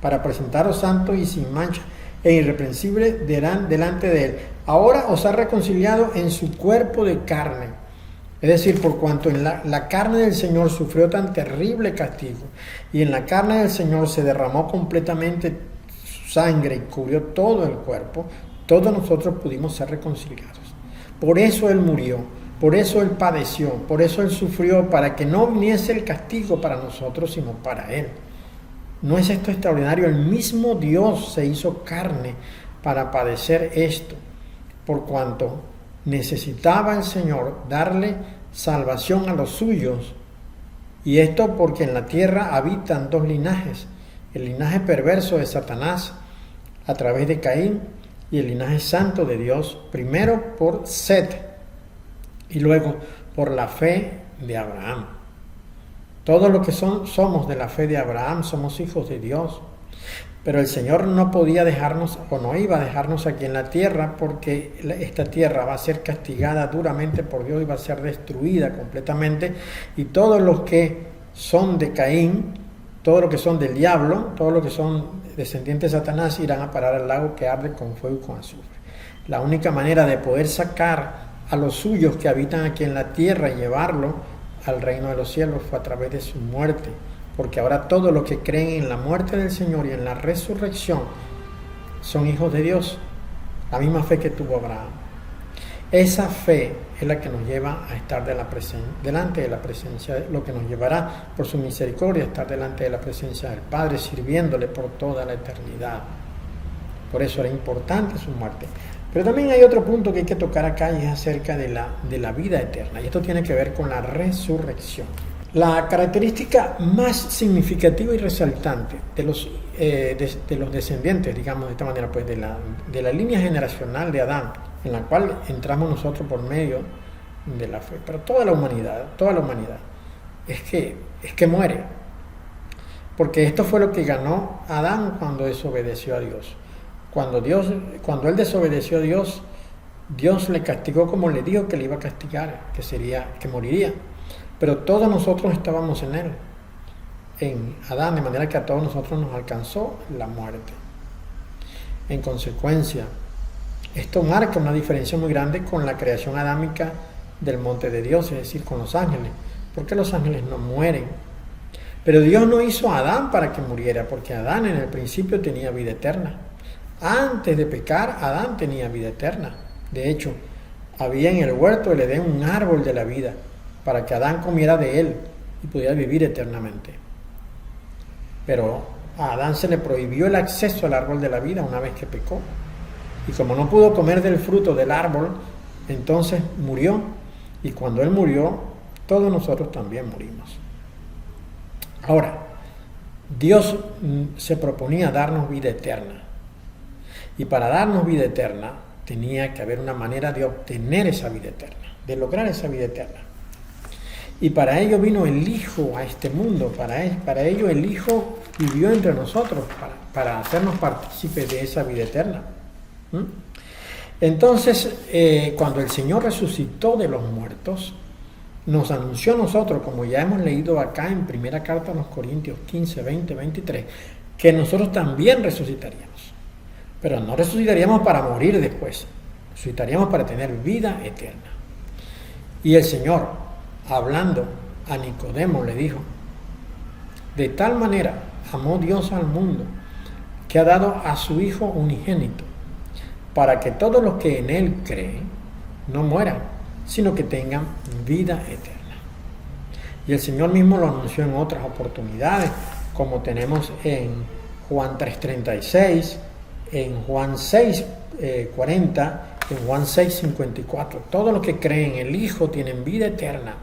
para presentaros santos y sin mancha e irreprensibles delante de él. Ahora os ha reconciliado en su cuerpo de carne. Es decir, por cuanto en la carne del Señor sufrió tan terrible castigo, y en la carne del Señor se derramó completamente sangre y cubrió todo el cuerpo, todos nosotros pudimos ser reconciliados. Por eso él murió, por eso él padeció, por eso él sufrió, para que no viniese el castigo para nosotros, sino para él. ¿No es esto extraordinario? El mismo Dios se hizo carne para padecer esto, por cuanto necesitaba el Señor darle salvación a los suyos, y esto porque en la tierra habitan dos linajes: el linaje perverso de Satanás a través de Caín, y el linaje santo de Dios, primero por Set y luego por la fe de Abraham. Todos los que somos de la fe de Abraham somos hijos de Dios. Pero el Señor no podía dejarnos, o no iba a dejarnos aquí en la tierra, porque esta tierra va a ser castigada duramente por Dios y va a ser destruida completamente, y todos los que son de Caín, todos los que son del diablo, todos los que son descendientes de Satanás, irán a parar al lago que arde con fuego y con azufre. La única manera de poder sacar a los suyos que habitan aquí en la tierra y llevarlo al reino de los cielos fue a través de su muerte, porque ahora todos los que creen en la muerte del Señor y en la resurrección son hijos de Dios, la misma fe que tuvo Abraham. Esa fe es la que nos lleva a estar delante de la presencia, lo que nos llevará por su misericordia a estar delante de la presencia del Padre, sirviéndole por toda la eternidad. Por eso era importante su muerte. Pero también hay otro punto que hay que tocar acá, y es acerca de la vida eterna, y esto tiene que ver con la resurrección. La característica más significativa y resaltante de los descendientes, digamos de esta manera, pues de la línea generacional de Adán, en la cual entramos nosotros por medio de la fe, pero toda la humanidad, es que muere. Porque esto fue lo que ganó Adán cuando desobedeció a Dios. Cuando él desobedeció a Dios, Dios le castigó como le dijo que le iba a castigar, que moriría. Pero todos nosotros estábamos en Adán, de manera que a todos nosotros nos alcanzó la muerte. En consecuencia, esto marca una diferencia muy grande con la creación adámica del monte de Dios, es decir, con los ángeles, porque los ángeles no mueren. Pero Dios no hizo a Adán para que muriera, porque Adán en el principio tenía vida eterna. Antes de pecar, Adán tenía vida eterna. De hecho, había en el huerto del Edén un árbol de la vida, para que Adán comiera de él y pudiera vivir eternamente. Pero a Adán se le prohibió el acceso al árbol de la vida una vez que pecó. Y como no pudo comer del fruto del árbol, entonces murió. Y cuando él murió, todos nosotros también murimos. Ahora, Dios se proponía darnos vida eterna. Y para darnos vida eterna, tenía que haber una manera de obtener esa vida eterna, de lograr esa vida eterna. Y para ello vino el Hijo a este mundo, para ello el Hijo vivió entre nosotros, para hacernos partícipes de esa vida eterna. Entonces, cuando el Señor resucitó de los muertos, nos anunció a nosotros, como ya hemos leído acá en primera carta a los Corintios 15, 20, 23, que nosotros también resucitaríamos. Pero no resucitaríamos para morir después, resucitaríamos para tener vida eterna. Y el Señor, hablando a Nicodemo, le dijo: de tal manera amó Dios al mundo, que ha dado a su Hijo unigénito, para que todos los que en Él creen no mueran, sino que tengan vida eterna. Y el Señor mismo lo anunció en otras oportunidades, como tenemos en Juan 3:36, en Juan 6:40, en Juan 6:54. Todos los que creen en el Hijo tienen vida eterna.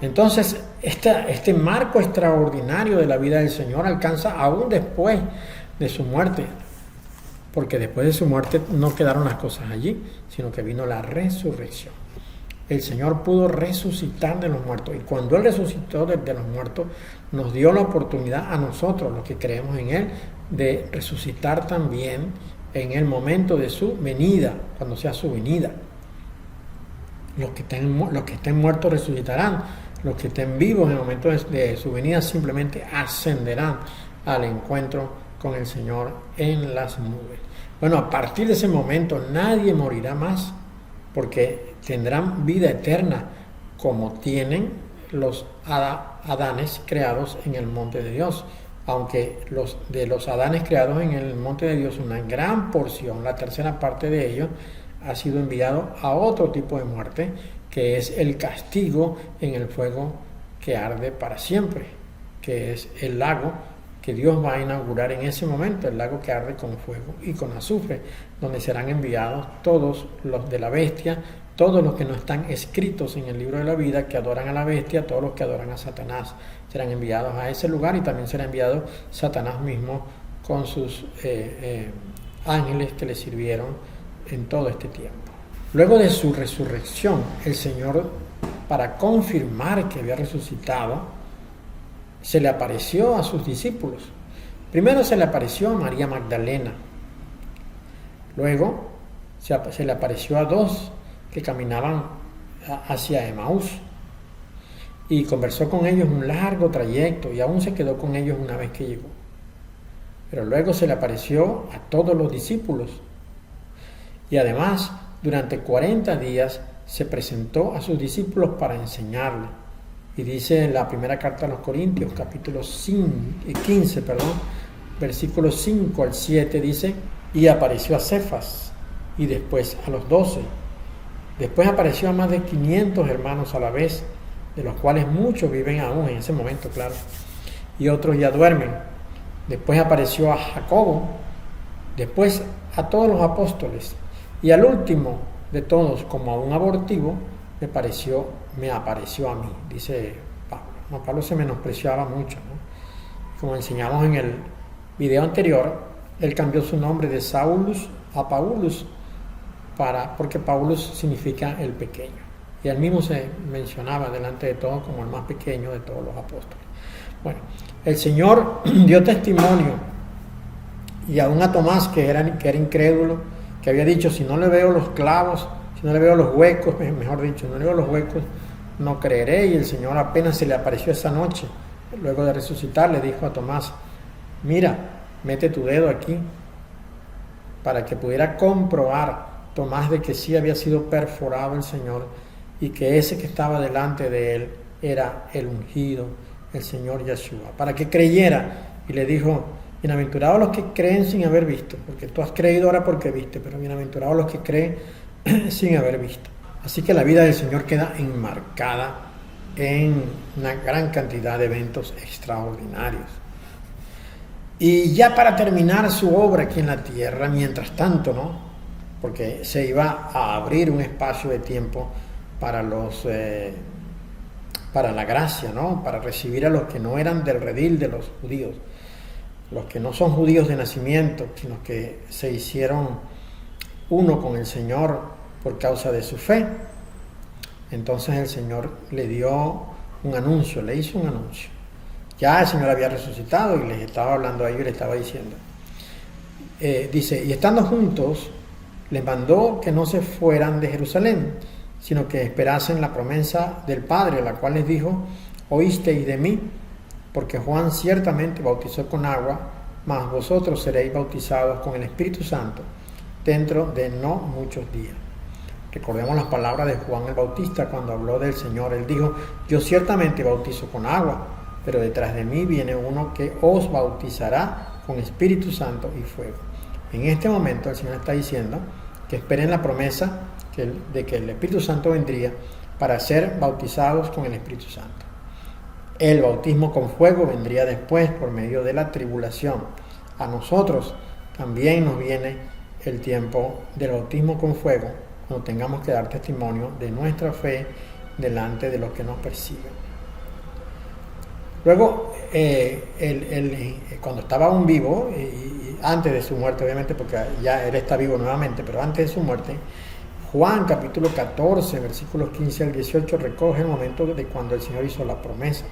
Entonces, este marco extraordinario de la vida del Señor alcanza aún después de su muerte, porque después de su muerte no quedaron las cosas allí, sino que vino la resurrección. El Señor pudo resucitar de los muertos, y cuando Él resucitó de los muertos, nos dio la oportunidad a nosotros, los que creemos en Él, de resucitar también en el momento de su venida, cuando sea su venida. Los que estén muertos resucitarán, los que estén vivos en el momento de su venida simplemente ascenderán al encuentro con el Señor en las nubes. Bueno, a partir de ese momento nadie morirá más, porque tendrán vida eterna como tienen los Adanes creados en el monte de Dios. Aunque de los Adanes creados en el monte de Dios, una gran porción, la tercera parte de ellos, ha sido enviado a otro tipo de muerte, que es el castigo en el fuego que arde para siempre, que es el lago que Dios va a inaugurar en ese momento, el lago que arde con fuego y con azufre, donde serán enviados todos los de la bestia, todos los que no están escritos en el libro de la vida, que adoran a la bestia, todos los que adoran a Satanás, serán enviados a ese lugar, y también será enviado Satanás mismo con sus ángeles que le sirvieron en todo este tiempo. Luego de su resurrección, el Señor, para confirmar que había resucitado, se le apareció a sus discípulos. Primero se le apareció a María Magdalena, luego se le apareció a dos que caminaban hacia Emaús, y conversó con ellos un largo trayecto, y aún se quedó con ellos una vez que llegó. Pero luego se le apareció a todos los discípulos, y además durante 40 días se presentó a sus discípulos para enseñarles. Y dice en la primera carta a los Corintios, capítulo 15, versículos 5 al 7, dice: y apareció a Cefas, y después a los 12. Después apareció a más de 500 hermanos a la vez, de los cuales muchos viven aún en ese momento, claro, y otros ya duermen. Después apareció a Jacobo, después a todos los apóstoles, y al último de todos, como a un abortivo, me apareció a mí, dice Pablo. No, Pablo se menospreciaba mucho, ¿no? Como enseñamos en el video anterior, él cambió su nombre de Saulus a Paulus, porque Paulus significa el pequeño. Y él mismo se mencionaba delante de todos como el más pequeño de todos los apóstoles. Bueno, el Señor dio testimonio, y aún a Tomás, que era incrédulo, que había dicho: si no le veo los clavos, si no le veo los huecos, mejor dicho, no le veo los huecos, no creeré. Y el Señor apenas se le apareció esa noche, luego de resucitar, le dijo a Tomás: mira, mete tu dedo aquí, para que pudiera comprobar Tomás de que sí había sido perforado el Señor, y que ese que estaba delante de él era el ungido, el Señor Yeshua, para que creyera. Y le dijo: bienaventurados los que creen sin haber visto, porque tú has creído ahora porque viste, pero bienaventurados los que creen sin haber visto. Así que la vida del Señor queda enmarcada en una gran cantidad de eventos extraordinarios. Y ya para terminar su obra aquí en la tierra, mientras tanto, ¿no? Porque se iba a abrir un espacio de tiempo para la gracia, ¿no? Para recibir a los que no eran del redil de los judíos, los que no son judíos de nacimiento, sino que se hicieron uno con el Señor por causa de su fe. Entonces el Señor le dio un anuncio, le hizo un anuncio. Ya el Señor había resucitado y les estaba hablando a ellos y les estaba diciendo. Dice: y estando juntos, Les mandó que no se fueran de Jerusalén, sino que esperasen la promesa del Padre, la cual les dijo: oísteis de mí, porque Juan ciertamente bautizó con agua, mas vosotros seréis bautizados con el Espíritu Santo dentro de no muchos días. Recordemos las palabras de Juan el Bautista cuando habló del Señor. Él dijo: yo ciertamente bautizo con agua, pero detrás de mí viene uno que os bautizará con Espíritu Santo y fuego. En este momento el Señor está diciendo que esperen la promesa de que el Espíritu Santo vendría para ser bautizados con el Espíritu Santo. El bautismo con fuego vendría después por medio de la tribulación. A nosotros también nos viene el tiempo del bautismo con fuego, cuando tengamos que dar testimonio de nuestra fe delante de los que nos persiguen. Luego, cuando estaba aún vivo, y antes de su muerte, obviamente, porque ya él está vivo nuevamente, pero antes de su muerte, Juan capítulo 14, versículos 15 al 18, recoge el momento de cuando el Señor hizo la promesa.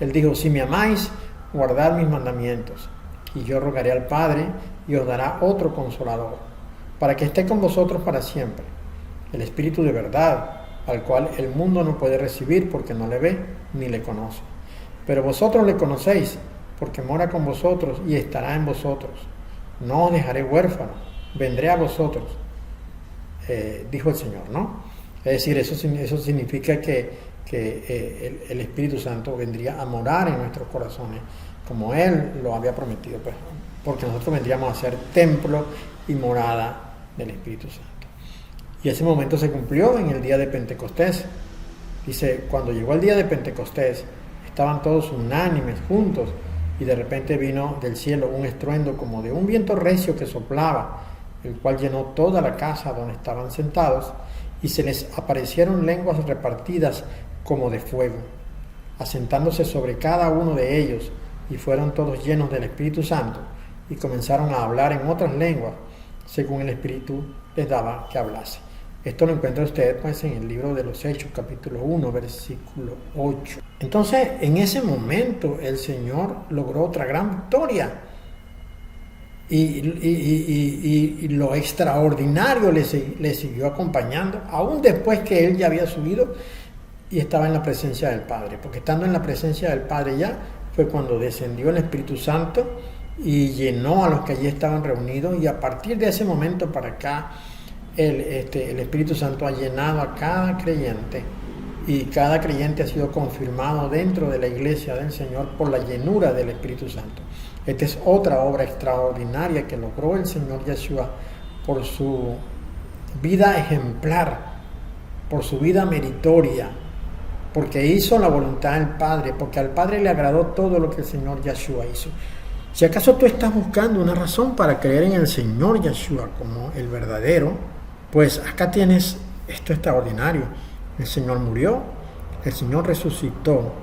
Él dijo: si me amáis, guardad mis mandamientos, y yo rogaré al Padre, y os dará otro Consolador, para que esté con vosotros para siempre, el Espíritu de verdad, al cual el mundo no puede recibir porque no le ve ni le conoce. Pero vosotros le conocéis, porque mora con vosotros y estará en vosotros. No os dejaré huérfano, vendré a vosotros, dijo el Señor, ¿no? Es decir, eso significa que el Espíritu Santo vendría a morar en nuestros corazones, como Él lo había prometido, pues, porque nosotros vendríamos a ser templo y morada del Espíritu Santo. Y ese momento se cumplió en el día de Pentecostés. Dice: cuando llegó el día de Pentecostés, estaban todos unánimes, juntos, y de repente vino del cielo un estruendo como de un viento recio que soplaba, el cual llenó toda la casa donde estaban sentados, y se les aparecieron lenguas repartidas como de fuego, asentándose sobre cada uno de ellos, y fueron todos llenos del Espíritu Santo, y comenzaron a hablar en otras lenguas, según el Espíritu les daba que hablase. Esto lo encuentra usted pues en el libro de los Hechos, capítulo 1, versículo 8. Entonces, en ese momento el Señor logró otra gran victoria. Y lo extraordinario le siguió acompañando, aún después que Él ya había subido y estaba en la presencia del Padre. Porque estando en la presencia del Padre ya fue cuando descendió el Espíritu Santo y llenó a los que allí estaban reunidos. Y a partir de ese momento para acá, el Espíritu Santo ha llenado a cada creyente, y cada creyente ha sido confirmado dentro de la iglesia del Señor por la llenura del Espíritu Santo. Esta es otra obra extraordinaria que logró el Señor Yeshua por su vida ejemplar, por su vida meritoria, porque hizo la voluntad del Padre, porque al Padre le agradó todo lo que el Señor Yeshua hizo. Si acaso tú estás buscando una razón para creer en el Señor Yeshua como el verdadero, pues acá tienes esto extraordinario. El Señor murió, el Señor resucitó,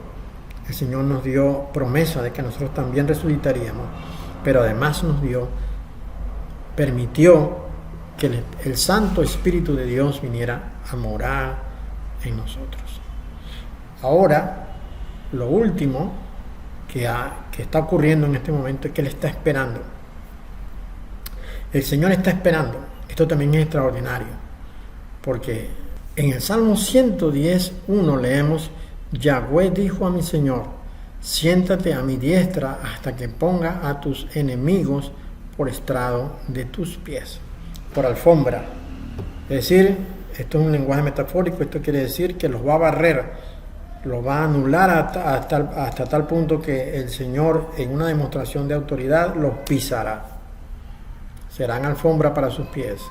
el Señor nos dio promesa de que nosotros también resucitaríamos, pero además permitió que el Santo Espíritu de Dios viniera a morar en nosotros. Ahora, lo último que está ocurriendo en este momento es que Él está esperando. El Señor está esperando. Esto también es extraordinario, porque en el Salmo 110:1 leemos: Yahweh dijo a mi Señor: siéntate a mi diestra hasta que ponga a tus enemigos por estrado de tus pies, por alfombra. Es decir, esto es un lenguaje metafórico. Esto quiere decir que los va a barrer, los va a anular hasta tal punto que el Señor, en una demostración de autoridad, los pisará. Serán alfombra para sus pies.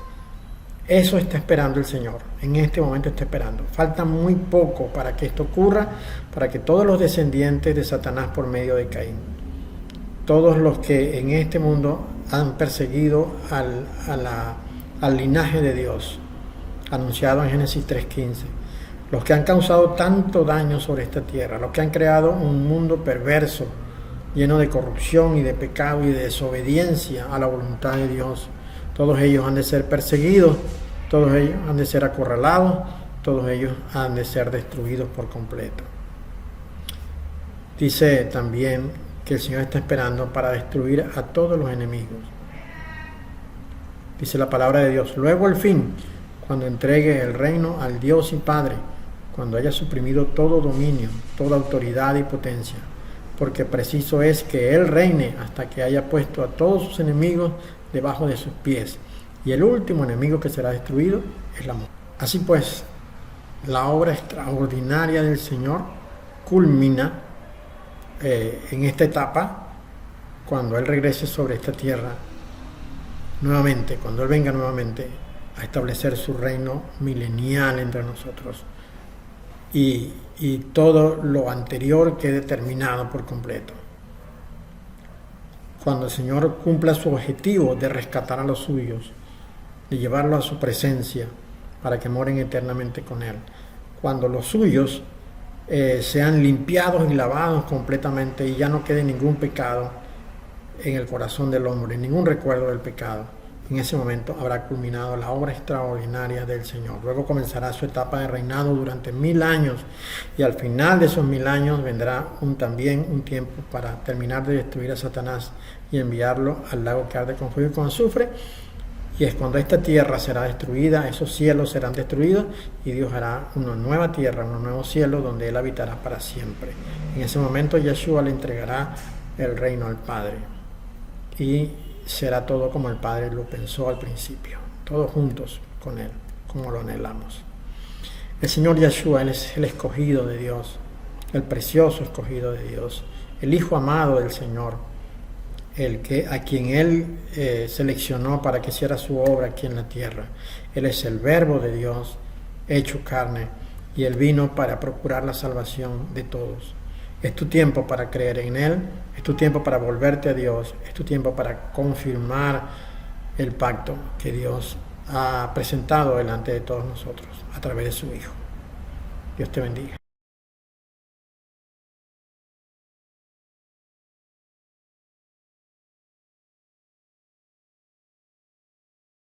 Eso está esperando el Señor. En este momento está esperando. Falta muy poco para que esto ocurra, para que todos los descendientes de Satanás por medio de Caín, todos los que en este mundo han perseguido al linaje de Dios, anunciado en Génesis 3:15, los que han causado tanto daño sobre esta tierra, los que han creado un mundo perverso, lleno de corrupción y de pecado y de desobediencia a la voluntad de Dios, todos ellos han de ser perseguidos, todos ellos han de ser acorralados, todos ellos han de ser destruidos por completo. Dice también que el Señor está esperando para destruir a todos los enemigos. Dice la palabra de Dios. Luego al fin, cuando entregue el reino al Dios y Padre, cuando haya suprimido todo dominio, toda autoridad y potencia, porque preciso es que Él reine hasta que haya puesto a todos sus enemigos debajo de sus pies. Y el último enemigo que será destruido es la muerte. Así pues, la obra extraordinaria del Señor culmina en esta etapa cuando Él regrese sobre esta tierra nuevamente, cuando Él venga nuevamente a establecer su reino milenial entre nosotros y todo lo anterior quede terminado por completo. Cuando el Señor cumpla su objetivo de rescatar a los suyos, de llevarlos a su presencia para que moren eternamente con Él. Cuando los suyos sean limpiados y lavados completamente y ya no quede ningún pecado en el corazón del hombre, ningún recuerdo del pecado. En ese momento habrá culminado la obra extraordinaria del Señor. Luego comenzará su etapa de reinado durante 1000 años y al final de esos 1000 años vendrá también un tiempo para terminar de destruir a Satanás y enviarlo al lago que arde con fuego y con azufre. Y es cuando esta tierra será destruida, esos cielos serán destruidos y Dios hará una nueva tierra, un nuevo cielo donde Él habitará para siempre. En ese momento Yeshua le entregará el reino al Padre y será todo como el Padre lo pensó al principio, todos juntos con Él, como lo anhelamos. El Señor Yeshua, Él es el escogido de Dios, el precioso escogido de Dios, el Hijo amado del Señor, a quien Él seleccionó para que hiciera su obra aquí en la tierra. Él es el Verbo de Dios hecho carne y Él vino para procurar la salvación de todos. Es tu tiempo para creer en Él, es tu tiempo para volverte a Dios, es tu tiempo para confirmar el pacto que Dios ha presentado delante de todos nosotros a través de su Hijo. Dios te bendiga.